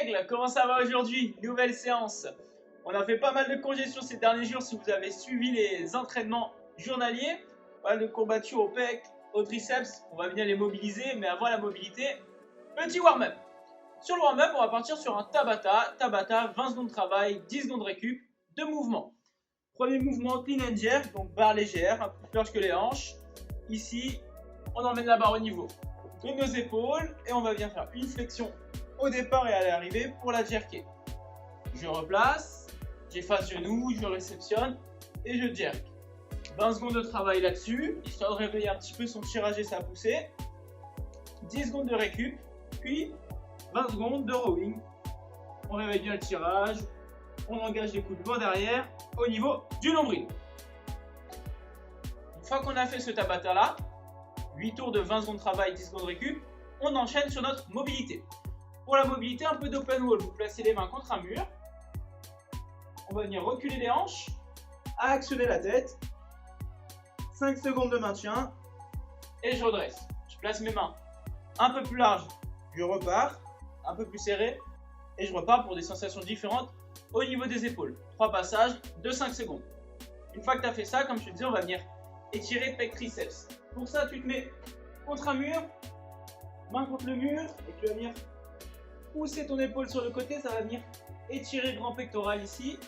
aigles, comment ça va aujourd'hui? Nouvelle séance. On a fait pas mal de congestion ces derniers jours si vous avez suivi les entraînements journaliers. Pas mal de courbatures au pec, au triceps, on va venir les mobiliser, mais avant la mobilité, petit warm-up. Sur le warm-up, on va partir sur un Tabata. Tabata, 20 secondes de travail, 10 secondes de récup, 2 mouvements. Premier mouvement, clean and jerk, donc barre légère, un peu plus large que les hanches. Ici, on emmène la barre au niveau de nos épaules et on va venir faire une flexion au départ et à l'arrivée pour la jerker. Je replace, j'efface genou, je réceptionne et je jerk. 20 secondes de travail là-dessus, histoire de réveiller un petit peu son tirage et sa poussée. 10 secondes de récup, puis 20 secondes de rowing. On réveille bien le tirage, on engage les coups de vent derrière au niveau du nombril. Une fois qu'on a fait ce Tabata là, 8 tours de 20 secondes de travail, 10 secondes de récup, on enchaîne sur notre mobilité. Pour la mobilité, un peu d'open wall, vous placez les mains contre un mur. On va venir reculer les hanches, actionner la tête. 5 secondes de maintien et je redresse. Je place mes mains un peu plus larges, je repars, un peu plus serré et je repars pour des sensations différentes au niveau des épaules. 3 passages de 5 secondes. Une fois que tu as fait ça, comme je te disais, on va venir étirer le pec triceps. Pour ça, tu te mets contre un mur, main contre le mur et tu vas venir pousser ton épaule sur le côté, ça va venir étirer le grand pectoral ici.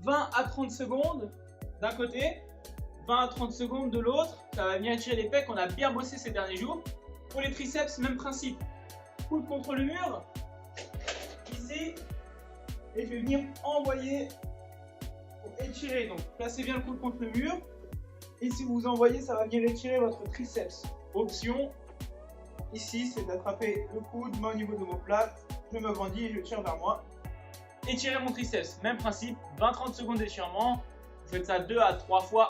20 à 30 secondes d'un côté, 20 à 30 secondes de l'autre, ça va venir étirer les pecs, on a bien bossé ces derniers jours. Pour les triceps, même principe, coude contre le mur, ici, et je vais venir envoyer pour étirer, donc placez bien le coude contre le mur, et si vous envoyez, ça va venir étirer votre triceps. Option, ici, c'est d'attraper le coude, main au niveau de l'omoplate, je me grandis et je tire vers moi. Étirer mon triceps, même principe, 20-30 secondes d'étirement. Vous faites ça 2 à 3 fois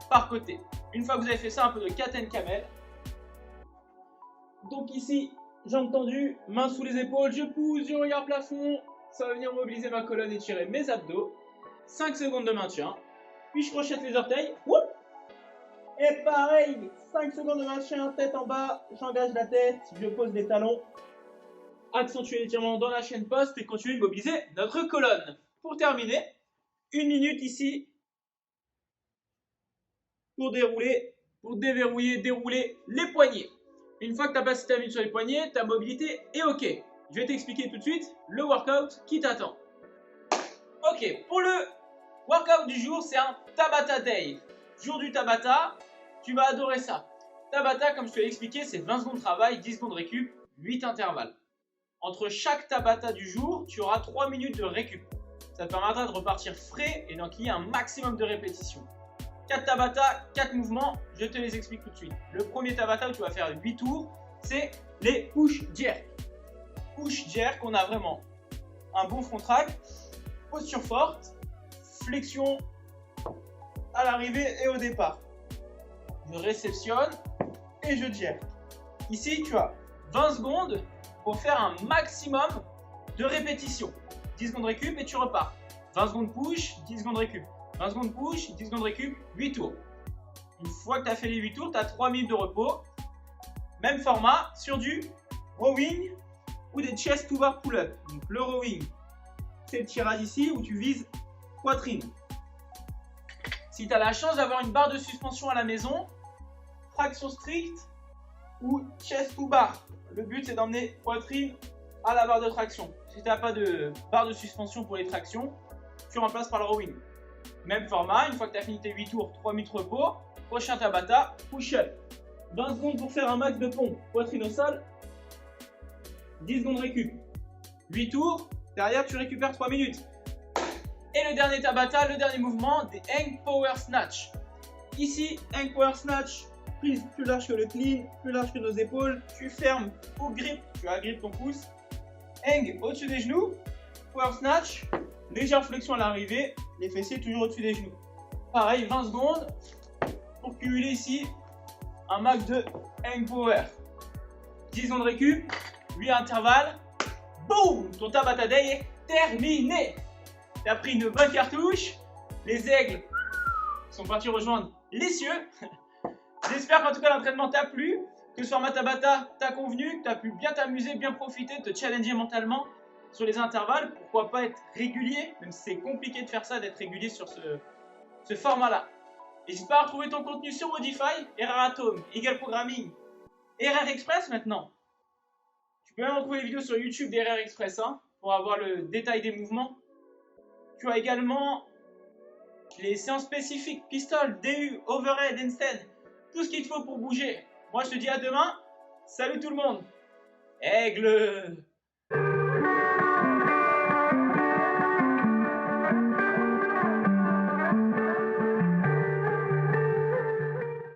par côté. Une fois que vous avez fait ça, un peu de cat and camel. Donc ici, jambes tendues, mains sous les épaules, je pousse, je regarde plafond. Ça va venir mobiliser ma colonne, étirer mes abdos. 5 secondes de maintien. Puis je crochette les orteils. Whoop. Et pareil, 5 secondes de maintien, tête en bas, j'engage la tête, je pose les talons. Accentuer l'étirement dans la chaîne poste et continuer de mobiliser notre colonne. Pour terminer, 1 minute ici pour déverrouiller, dérouler les poignets. Une fois que tu as passé ta minute sur les poignets, ta mobilité est OK. Je vais t'expliquer tout de suite le workout qui t'attend. OK, pour le workout du jour, c'est un Tabata Day. Jour du Tabata, tu vas adorer ça. Tabata, comme je te l'ai expliqué, c'est 20 secondes de travail, 10 secondes de récup, 8 intervalles. Entre chaque Tabata du jour, tu auras 3 minutes de récup. Ça te permettra de repartir frais et d'enquiller un maximum de répétitions. 4 Tabata, 4 mouvements, je te les explique tout de suite. Le premier Tabata où tu vas faire 8 tours, c'est les push jerk. Push jerk, on a vraiment un bon front track, posture forte, flexion à l'arrivée et au départ. Je réceptionne et je jerk. Ici, tu as 20 secondes pour faire un maximum de répétitions. 10 secondes récup et tu repars. 20 secondes push, 10 secondes récup. 20 secondes push, 10 secondes récup, 8 tours. Une fois que tu as fait les 8 tours, tu as 3 minutes de repos. Même format sur du rowing ou des chest to bar pull-up. Donc le rowing, c'est le tirage ici où tu vises poitrine. Si tu as la chance d'avoir une barre de suspension à la maison, traction stricte ou chest to bar. Le but c'est d'emmener poitrine à la barre de traction. Si tu n'as pas de barre de suspension pour les tractions, tu remplaces par le rowing. Même format, une fois que tu as fini tes 8 tours, 3 minutes repos, prochain Tabata, push-up. 20 secondes pour faire un max de pompe, poitrine au sol, 10 secondes récup. 8 tours, derrière tu récupères 3 minutes. Et le dernier Tabata, le dernier mouvement, des hang power snatch. Ici, hang power snatch, prise plus large que le clean, plus large que nos épaules, tu fermes au grip, tu agrippes ton pouce, hang au-dessus des genoux, power snatch, légère flexion à l'arrivée, les fessiers toujours au-dessus des genoux. Pareil, 20 secondes pour cumuler ici un max de hang power. 10 secondes de récup, 8 intervalles, boum, ton Tabata Day est terminé. Tu as pris une bonne cartouche, les aigles sont partis rejoindre les cieux. J'espère qu'en tout cas l'entraînement t'a plu. que ce format Tabata t'a convenu, que tu as pu bien t'amuser, bien profiter, te challenger mentalement sur les intervalles. Pourquoi pas être régulier, même si c'est compliqué de faire ça, d'être régulier sur ce format-là. N'hésite pas à retrouver ton contenu sur Modify, Error Atom, Eagle Programming, RR Express maintenant. Tu peux même retrouver les vidéos sur YouTube d'RR Express hein, pour avoir le détail des mouvements. Tu as également les séances spécifiques, pistol, DU, overhead, handstand, tout ce qu'il te faut pour bouger. Moi je te dis à demain, salut tout le monde. Aigle!